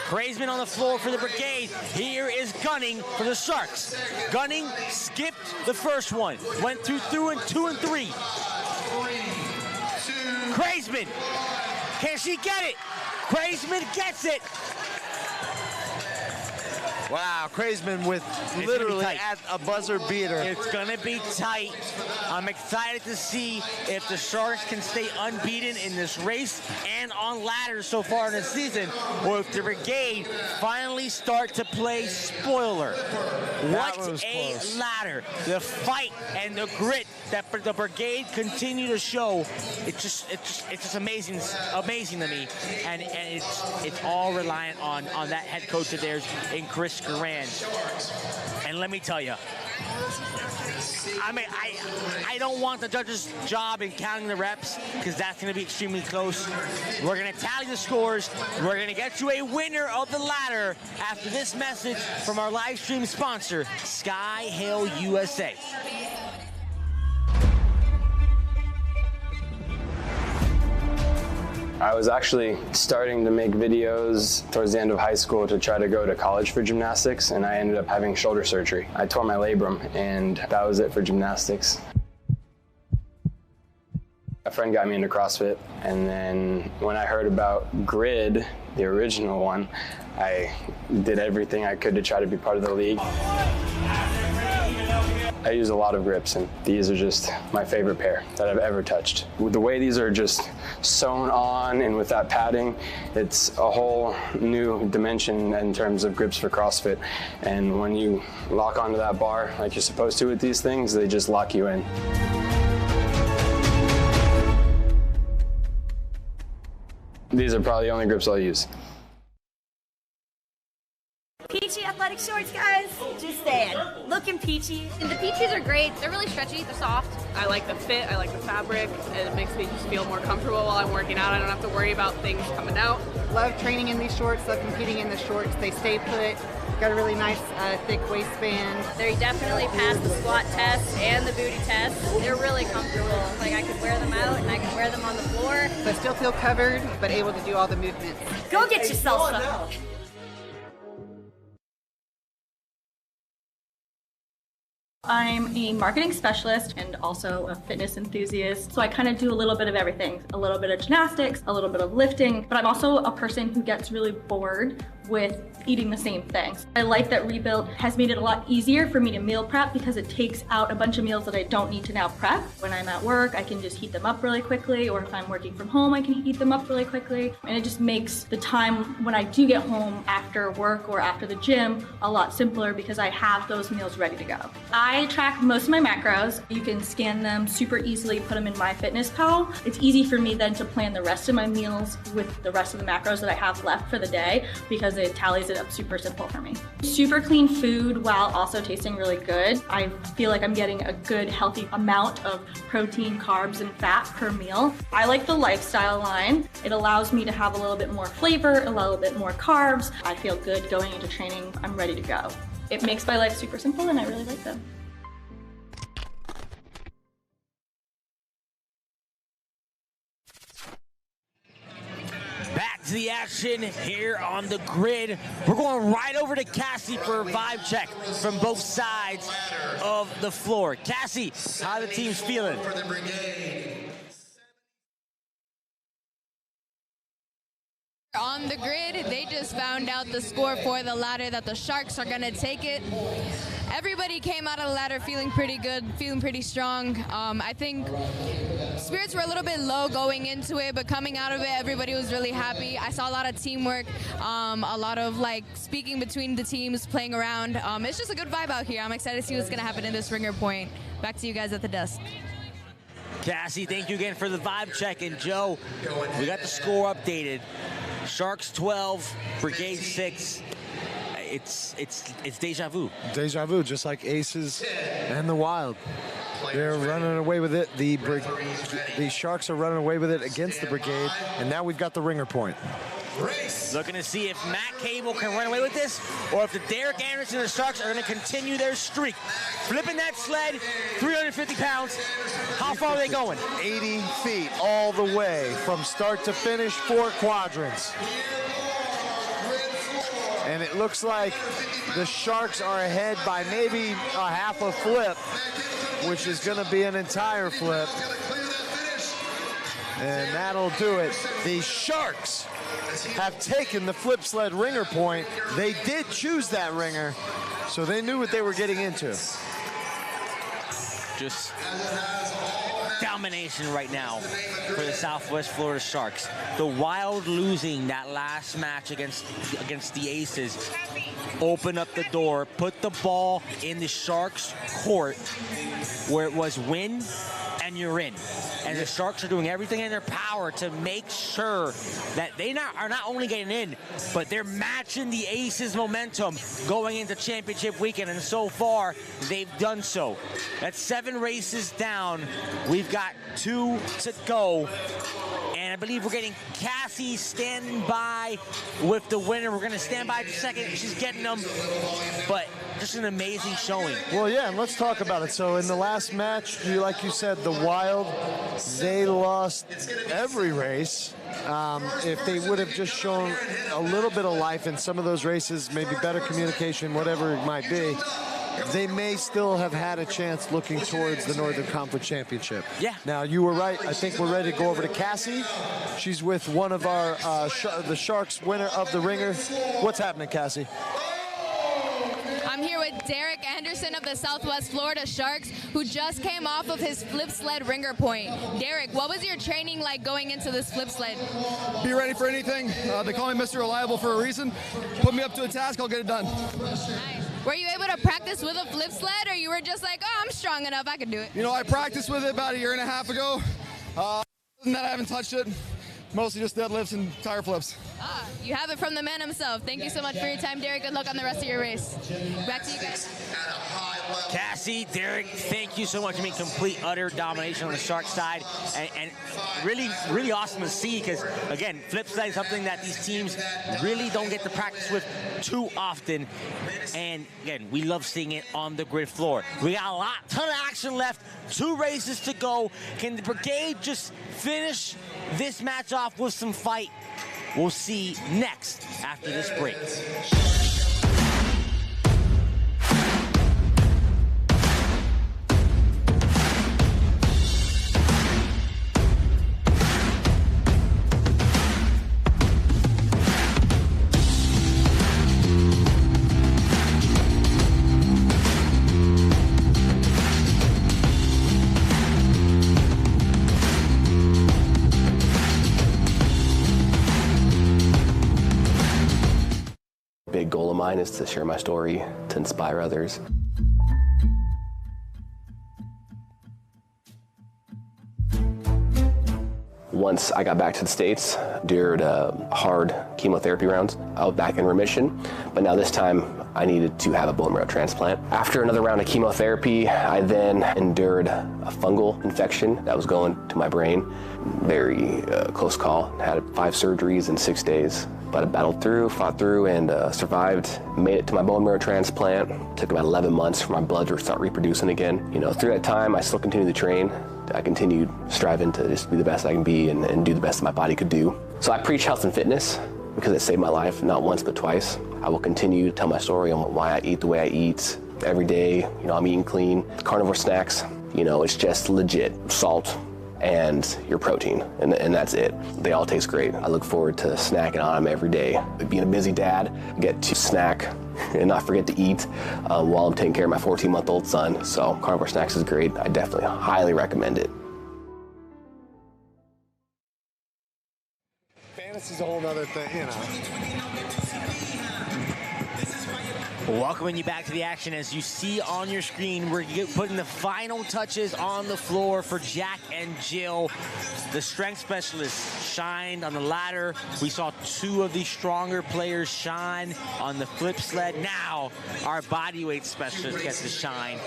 Craisman on the floor for the Brigade. Here is Gunning for the Sharks. Gunning skipped the first one. Went through in 2 and 3. Craisman. Can she get it? Craisman gets it. Wow, Craisman with literally at a buzzer beater. It's gonna be tight. I'm excited to see if the Sharks can stay unbeaten in this race and on ladders so far in the season, or if the Brigade finally start to play spoiler. What a ladder. The fight and the grit that the Brigade continue to show, it's just amazing to me. And it's all reliant on that head coach of theirs in Chris Garand. And let me tell you, I mean, I don't want the judge's job in counting the reps, because that's going to be extremely close. We're going to tally the scores. We're going to get you a winner of the ladder after this message from our live stream sponsor, Skyhill USA. I was actually starting to make videos towards the end of high school to try to go to college for gymnastics, and I ended up having shoulder surgery. I tore my labrum, and that was it for gymnastics. A friend got me into CrossFit, and then when I heard about Grid, the original one, I did everything I could to try to be part of the league. I use a lot of grips, and these are just my favorite pair that I've ever touched. With the way these are just sewn on and with that padding, it's a whole new dimension in terms of grips for CrossFit. And when you lock onto that bar like you're supposed to with these things, they just lock you in. These are probably the only grips I'll use. Peachy athletic shorts, guys. Just saying. Looking peachy. And the peaches are great. They're really stretchy. They're soft. I like the fit. I like the fabric. And it makes me just feel more comfortable while I'm working out. I don't have to worry about things coming out. Love training in these shorts. Love competing in the shorts. They stay put. Got a really nice thick waistband. They definitely pass the squat test and the booty test. They're really comfortable. Like I could wear them out and I could wear them on the floor. But still feel covered, but able to do all the movements. Go get yourself some. I'm a marketing specialist and also a fitness enthusiast. So I kind of do a little bit of everything. A little bit of gymnastics, a little bit of lifting, but I'm also a person who gets really bored with eating the same things. I like that Rebuild has made it a lot easier for me to meal prep because it takes out a bunch of meals that I don't need to now prep. When I'm at work, I can just heat them up really quickly, or if I'm working from home, I can heat them up really quickly. And it just makes the time when I do get home after work or after the gym a lot simpler because I have those meals ready to go. I track most of my macros. You can scan them super easily, put them in MyFitnessPal. It's easy for me then to plan the rest of my meals with the rest of the macros that I have left for the day because it tallies it up super simple for me. Super clean food while also tasting really good. I feel like I'm getting a good healthy amount of protein, carbs, and fat per meal. I like the lifestyle line. It allows me to have a little bit more flavor, a little bit more carbs. I feel good going into training. I'm ready to go. It makes my life super simple and I really like them. Back to the action here on the grid. We're going right over to Cassie for a vibe check from both sides of the floor. Cassie, how are the teams feeling? On the grid, they just found out the score for the ladder that the Sharks are going to take it. Everybody came out of the ladder feeling pretty good, feeling pretty strong. I think spirits were a little bit low going into it, but coming out of it, everybody was really happy. I saw a lot of teamwork, a lot of like speaking between the teams, playing around. It's just a good vibe out here. I'm excited to see what's going to happen in this ringer point. Back to you guys at the desk. Cassie, thank you again for the vibe check. And Joe, we got the score updated. Sharks 12, Brigade 6. It's deja vu. Deja vu, just like Aces and the Wild. They're running away with it. The Sharks are running away with it against the Brigade, and now we've got the ringer point. Looking to see if Matt Cable can run away with this, or if the Derek Anderson and the Sharks are going to continue their streak. Flipping that sled, 350 pounds. How far are they going? 80 feet all the way from start to finish, 4 quadrants. And it looks like the Sharks are ahead by maybe a half a flip, which is going to be an entire flip. And that'll do it. The Sharks have taken the flip sled ringer point. They did choose that ringer, so they knew what they were getting into. Just domination right now for the Southwest Florida Sharks. The Wild losing that last match against the Aces opened up the door, put the ball in the Sharks' court where it was win and you're in. And the Sharks are doing everything in their power to make sure that they are not only getting in, but they're matching the Aces' momentum going into championship weekend. And so far, they've done so. That's 7 races down. We've got 2 to go. And I believe we're getting Cassie standing by with the winner. We're going to stand by in a second. She's getting them. But just an amazing showing. Well, yeah, and let's talk about it. So in the last match, like you said, the Wild, they lost every race. If they would have just shown a little bit of life in some of those races, maybe better communication, whatever it might be, they may still have had a chance looking towards the Northern Conference Championship. Yeah. Now, you were right. I think we're ready to go over to Cassie. She's with one of our the Sharks winner of the ringer. What's happening, Cassie? I'm here with Derek Anderson of the Southwest Florida Sharks, who just came off of his flip sled ringer point. Derek, what was your training like going into this flip sled? Be ready for anything. They call me Mr. Reliable for a reason. Put me up to a task, I'll get it done. Nice. Were you able to practice with a flip sled, or you were just like, oh, I'm strong enough, I can do it? You know, I practiced with it about 1.5 years ago. Other than that, I haven't touched it. Mostly just deadlifts and tire flips. Ah, you have it from the man himself. Thank you so much for your time, Derek. Good luck on the rest of your race. Back to you guys. Cassie, Derek, thank you so much. I mean, complete, utter domination on the Shark side. And really, really awesome to see because, again, flip slide is something that these teams really don't get to practice with too often. And, again, we love seeing it on the grid floor. We got a ton of action left. 2 races to go. Can the Brigade just finish this match off with some fight? We'll see next after this break. mine is to share my story, to inspire others. Once I got back to the States, during hard chemotherapy rounds, I was back in remission, but now this time I needed to have a bone marrow transplant. After another round of chemotherapy, I then endured a fungal infection that was going to my brain. Very close call. Had 5 surgeries in 6 days, but I battled through, fought through, and survived. Made it to my bone marrow transplant. Took about 11 months for my blood to start reproducing again. You know, through that time, I still continued to train. I continued striving to just be the best I can be and do the best that my body could do. So I preach health and fitness because it saved my life, not once but twice. I will continue to tell my story on why I eat the way I eat every day. You know, I'm eating clean, carnivore snacks. You know, it's just legit salt and your protein, and that's it. They all taste great. I look forward to snacking on them every day. Being a busy dad, I get to snack and not forget to eat while I'm taking care of my 14-month-old son. So carnivore snacks is great. I definitely highly recommend it. Fantasy's a whole nother thing, you know. Welcoming you back to the action. As you see on your screen, we're putting the final touches on the floor for Jack and Jill. The strength specialists shined on the ladder. We saw 2 of the stronger players shine on the flip sled. Now our bodyweight specialist gets to shine.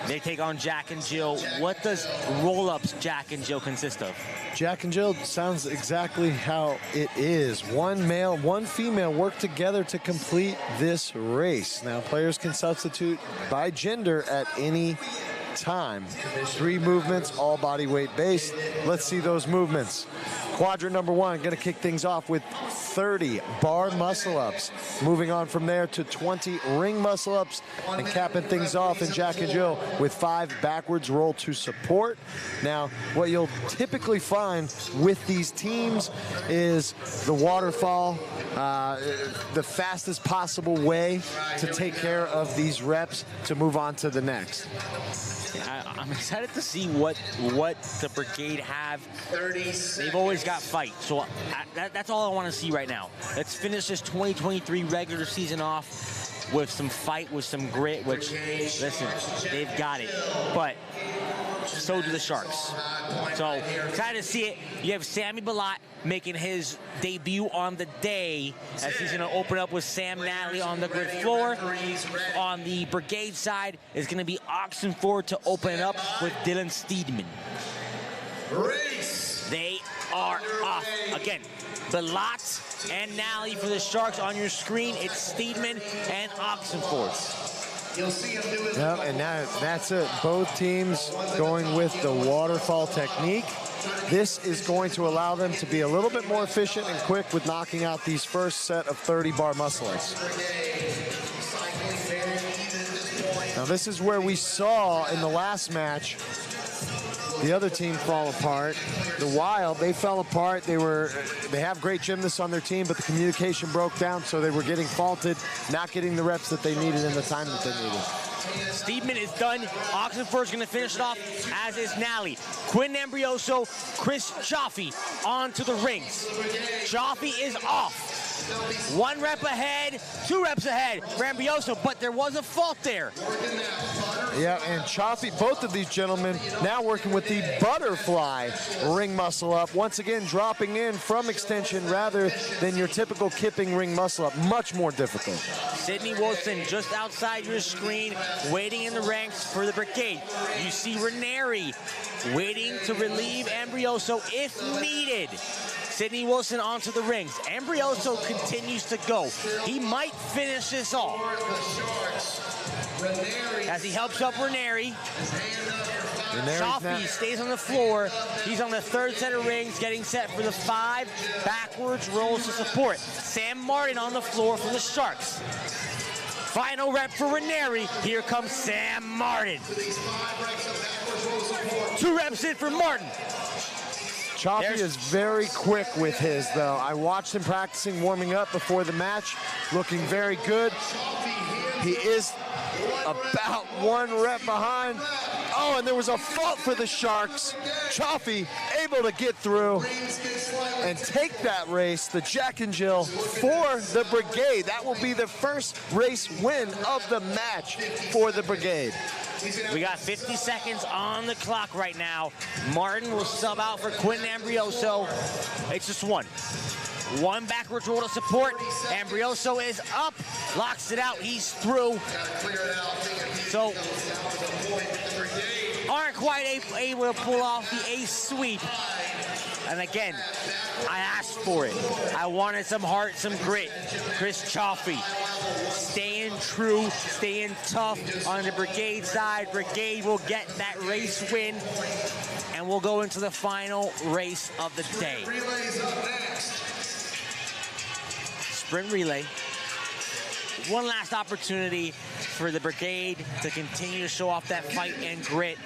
They take on Jack and Jill. What does roll-ups Jack and Jill consist of? Jack and Jill sounds exactly how it is. One male, one female work together to complete this race. Now, players can substitute by gender at any time. 3 movements, all body weight based. Let's see those movements. Quadrant number 1, going to kick things off with 30 bar muscle-ups. Moving on from there to 20 ring muscle-ups, and capping things off in Jack and Jill with 5 backwards roll to support. Now, what you'll typically find with these teams is the waterfall, the fastest possible way to take care of these reps to move on to the next. I'm excited to see what the Brigade have. They've always got fight, so that's all I want to see right now. Let's finish this 2023 regular season off with some fight, with some grit, which, listen, they've got it. But so do the Sharks. So excited to see it. You have Sammy Balat making his debut on the day, as he's going to open up with Sam Natalie on the grid floor. On the Brigade side is going to be Oxenford to open it up with Dylan Steedman. They are off. Again, Balat and Nally for the Sharks on your screen. It's Steedman and Oxenford. Yep, and now that's it. Both teams going with the waterfall technique. This is going to allow them to be a little bit more efficient and quick with knocking out these first set of 30 bar muscle-ups. Now this is where we saw in the last match the other team fall apart. The Wild, they fell apart. They have great gymnasts on their team, but the communication broke down, so they were getting faulted, not getting the reps that they needed in the time that they needed. Steedman is done. Oxenford's going to finish it off, as is Nally. Quinn Ambrioso, Chris Chaffee onto the rings. Chaffee is off. 1 rep ahead, 2 reps ahead for Ambrioso, but there was a fault there. Yeah, and Chaffee, both of these gentlemen now working with the butterfly ring muscle up. Once again, dropping in from extension rather than your typical kipping ring muscle up. Much more difficult. Sydney Wilson just outside your screen, waiting in the ranks for the Brigade. You see Ranieri waiting to relieve Ambrioso if needed. Sydney Wilson onto the rings. Ambrioso continues to go. He might finish this off. As he helps up Ranieri. Chaffee stays on the floor. He's on the 3rd set of rings, getting set for the 5 backwards rolls to support. Sam Martin on the floor for the Sharks. Final rep for Ranieri. Here comes Sam Martin. 2 reps in for Martin. Chaffee is very quick with his, though. I watched him practicing, warming up before the match, looking very good. He is about 1 rep behind. Oh, and there was a fault for the Sharks. Chaffee able to get through and take that race, the Jack and Jill, for the Brigade. That will be the first race win of the match for the Brigade. We got 50 seconds on the clock right now. Martin will sub out for Quentin Ambrioso. It's just one. One backwards roll to support. Ambrioso is up, locks it out, he's through. So, aren't quite able to pull off the ace sweep. And again, I asked for it. I wanted some heart, some grit. Chris Chaffee staying true, staying tough on the Brigade side. Brigade will get that race win, and we'll go into the final race of the day. Sprint relay. One last opportunity for the Brigade to continue to show off that fight and grit.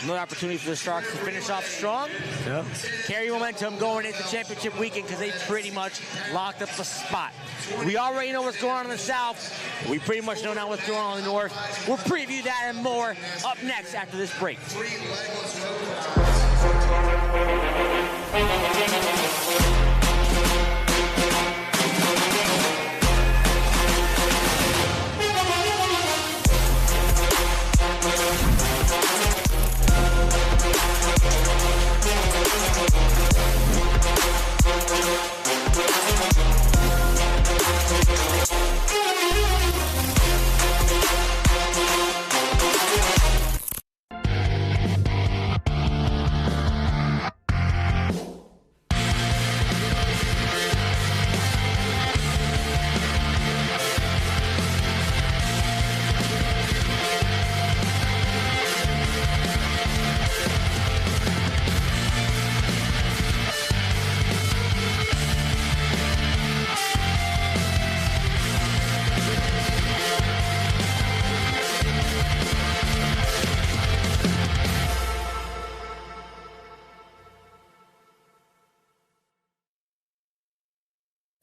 Another opportunity for the Sharks to finish off strong. Yep. Carry momentum going into championship weekend because they pretty much locked up a spot. We already know what's going on in the South. We pretty much know now what's going on in the North. We'll preview that and more up next after this break.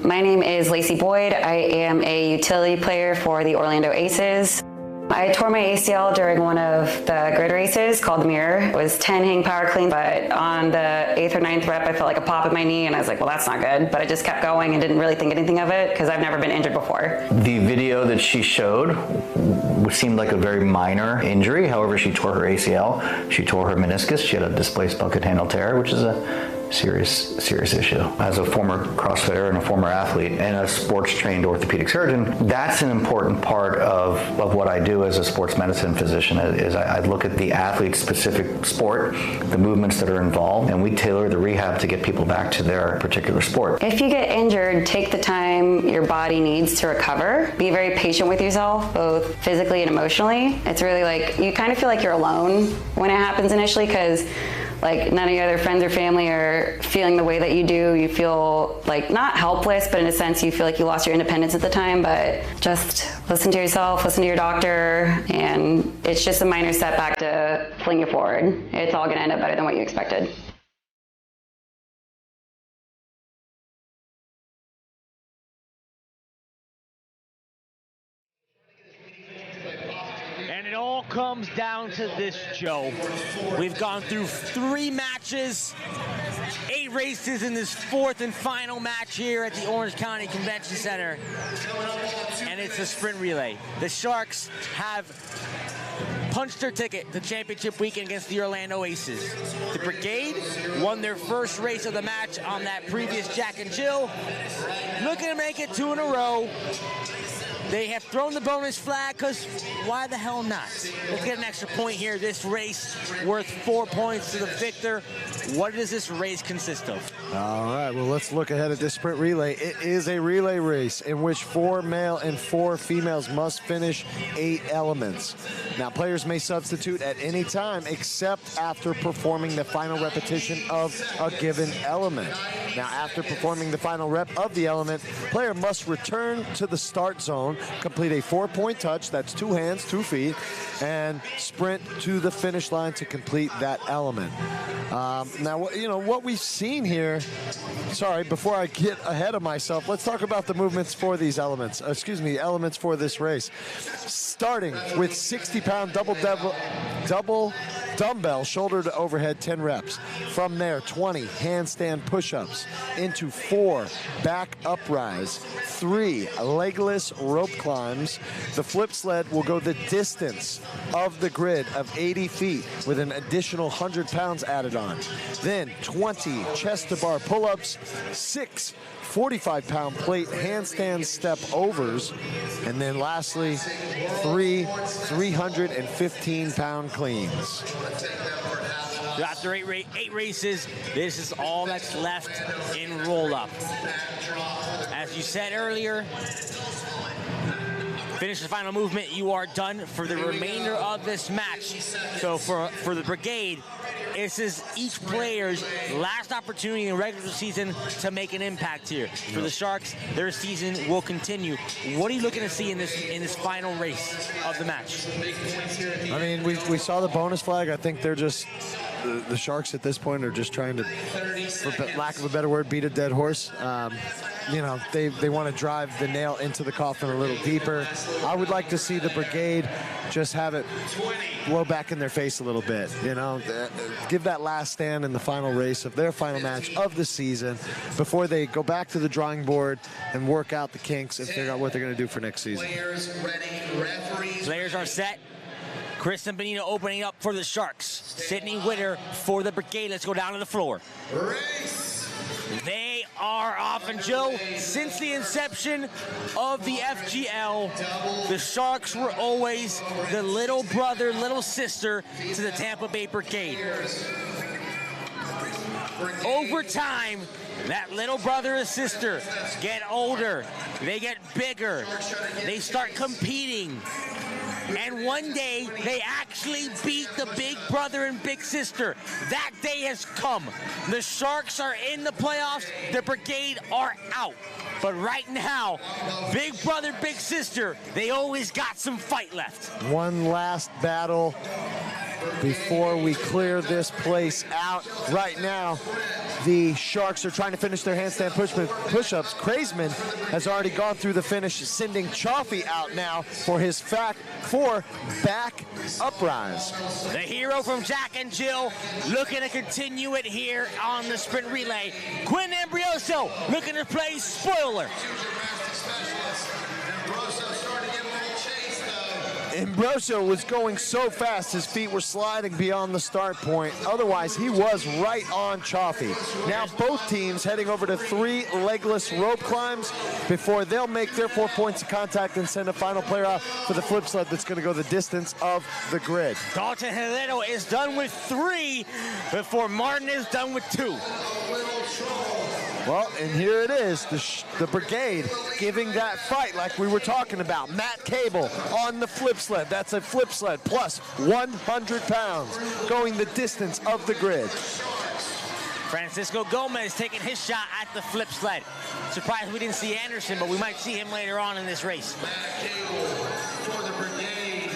My name is Lacy Boyd. I am a utility player for the Orlando Aces. I tore my ACL during one of the grid races called the Mirror. It was 10 hang power clean, but on the 8th or 9th rep, I felt like a pop in my knee, and I was like, well, that's not good. But I just kept going and didn't really think anything of it because I've never been injured before. The video that she showed seemed like a very minor injury. However, she tore her ACL. She tore her meniscus. She had a displaced bucket handle tear, which is a serious issue. As a former CrossFitter and a former athlete and a sports-trained orthopedic surgeon, that's an important part of what I do as a sports medicine physician. Is I look at the athlete's specific sport, the movements that are involved, and we tailor the rehab to get people back to their particular sport. If you get injured, take the time your body needs to recover. Be very patient with yourself, both physically and emotionally. It's really like, you kind of feel like you're alone when it happens initially because like none of your other friends or family are feeling the way that you do. You feel like not helpless, but in a sense you feel like you lost your independence at the time, but just listen to yourself, listen to your doctor, and it's just a minor setback to fling you forward. It's all gonna end up better than what you expected. All comes down to this, Joe. We've gone through 3 matches, 8 races in this 4th and final match here at the Orange County Convention Center, and it's a sprint relay. The Sharks have punched their ticket to championship weekend against the Orlando Aces. The Brigade won their first race of the match on that previous Jack and Jill, looking to make it 2 in a row. They have thrown the bonus flag because why the hell not? Let's get an extra point here. This race worth 4 points to the victor. What does this race consist of? All right, well, let's look ahead at this sprint relay. It is a relay race in which 4 male and 4 females must finish 8 elements. Now, players may substitute at any time except after performing the final repetition of a given element. Now, after performing the final rep of the element, player must return to the start zone down, complete a 4-point touch, that's 2 hands, 2 feet, and sprint to the finish line to complete that element. Now, you know, what we've seen here, sorry, before I get ahead of myself, let's talk about the movements for these elements, elements for this race. Starting with 60-pound double dumbbell, shoulder to overhead, 10 reps. From there, 20 handstand push-ups into 4 back uprise, 3 legless rope climbs. The flip sled will go the distance of the grid of 80 feet with an additional 100 pounds added on. Then 20 chest to bar pull-ups, 6 45-pound plate handstand step overs, and then lastly, 3 315-pound cleans. After 8 races, this is all that's left in roll-up. As you said earlier, finish the final movement, you are done for the remainder of this match. So for the Brigade, this is each player's last opportunity in the regular season to make an impact here. For the Sharks, their season will continue. What are you looking to see in this final race of the match? I mean, we saw the bonus flag. I think they're just, the Sharks at this point are just trying to, for lack of a better word, beat a dead horse. You know, they want to drive the nail into the coffin a little deeper. I would like to see the Brigade just have it blow back in their face a little bit, you know, give that last stand in the final race of their final match of the season before they go back to the drawing board and work out the kinks and figure out what they're going to do for next season. Players are set. Chris and Benito opening up for the Sharks. Sydney Witter for the Brigade. Let's go down to the floor. They are off, and Joe, since the inception of the FGL, the Sharks were always the little brother, little sister to the Tampa Bay Brigade. Over time, that little brother and sister get older, they get bigger, they start competing. And one day, they actually beat the big brother and big sister. That day has come. The Sharks are in the playoffs. The Brigade are out. But right now, big brother, big sister, they always got some fight left. One last battle before we clear this place out. Right now, the Sharks are trying to finish their handstand push-ups. Kraisman has already gone through the finish, sending Chaffee out now for his back uprise. The hero from Jack and Jill looking to continue it here on the sprint relay. Quinn Ambrioso looking to play spoiler. Ambrosio was going so fast, his feet were sliding beyond the start point. Otherwise, he was right on Chaffee. Now both teams heading over to 3 legless rope climbs before they'll make their 4 points of contact and send a final player out for the flip sled that's going to go the distance of the grid. Dalton Heleno is done with 3 before Martin is done with 2. Well, and here it is, the Brigade giving that fight like we were talking about. Matt Cable on the flip sled. That's a flip sled plus 100 pounds going the distance of the grid. Francisco Gomez taking his shot at the flip sled. Surprised we didn't see Anderson, but we might see him later on in this race. Matt Cable for the Brigade,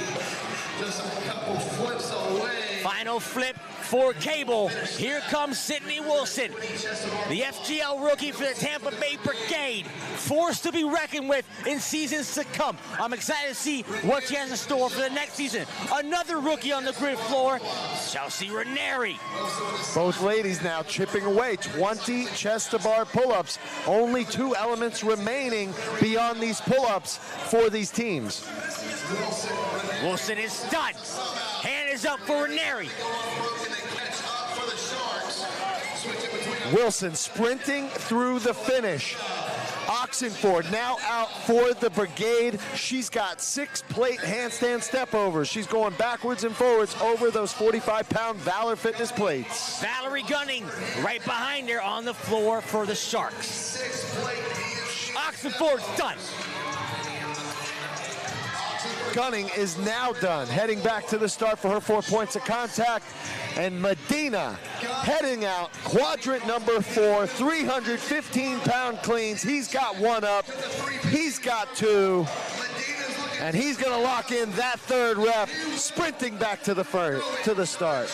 just a couple flips away. Final flip for Cable. Here comes Sydney Wilson, the FGL rookie for the Tampa Bay Brigade, forced to be reckoned with in seasons to come. I'm excited to see what she has in store for the next season. Another rookie on the grid floor, Chelsea Ranieri. Both ladies now chipping away, 20 chest to bar pull-ups. Only 2 elements remaining beyond these pull-ups for these teams. Wilson is done. Hand is up for Ranieri. Wilson sprinting through the finish. Oxenford now out for the Brigade. She's got 6 plate handstand step overs. She's going backwards and forwards over those 45-pound Valor Fitness plates. Valerie Gunning right behind her on the floor for the Sharks. Oxenford's done. Gunning is now done, heading back to the start for her 4 points of contact. And Medina heading out, quadrant number 4, 315-pound cleans. He's got 1 up, he's got 2. And he's going to lock in that third rep, sprinting back to the start.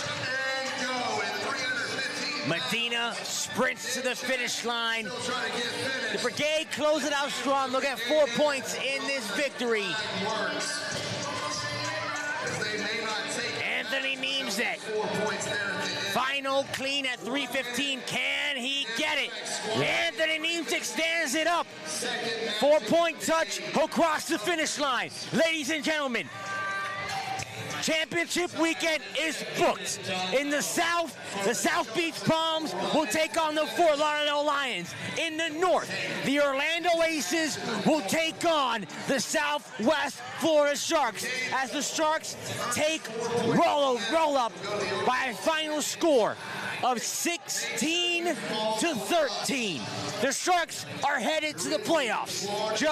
Medina sprints to the finish line. The Brigade close it out strong. They'll get 4 points in this victory. Anthony Neemsek. Final clean at 3:15. Can he get it? Anthony Neemsek stands it up. 4-point touch across the finish line. Ladies and gentlemen, championship weekend is booked. In the South, the South Beach Palms will take on the Fort Lauderdale Lions. In the North, the Orlando Aces will take on the Southwest Florida Sharks as the Sharks take roll up by a final score of 16-13. The Sharks are headed to the playoffs. Joe.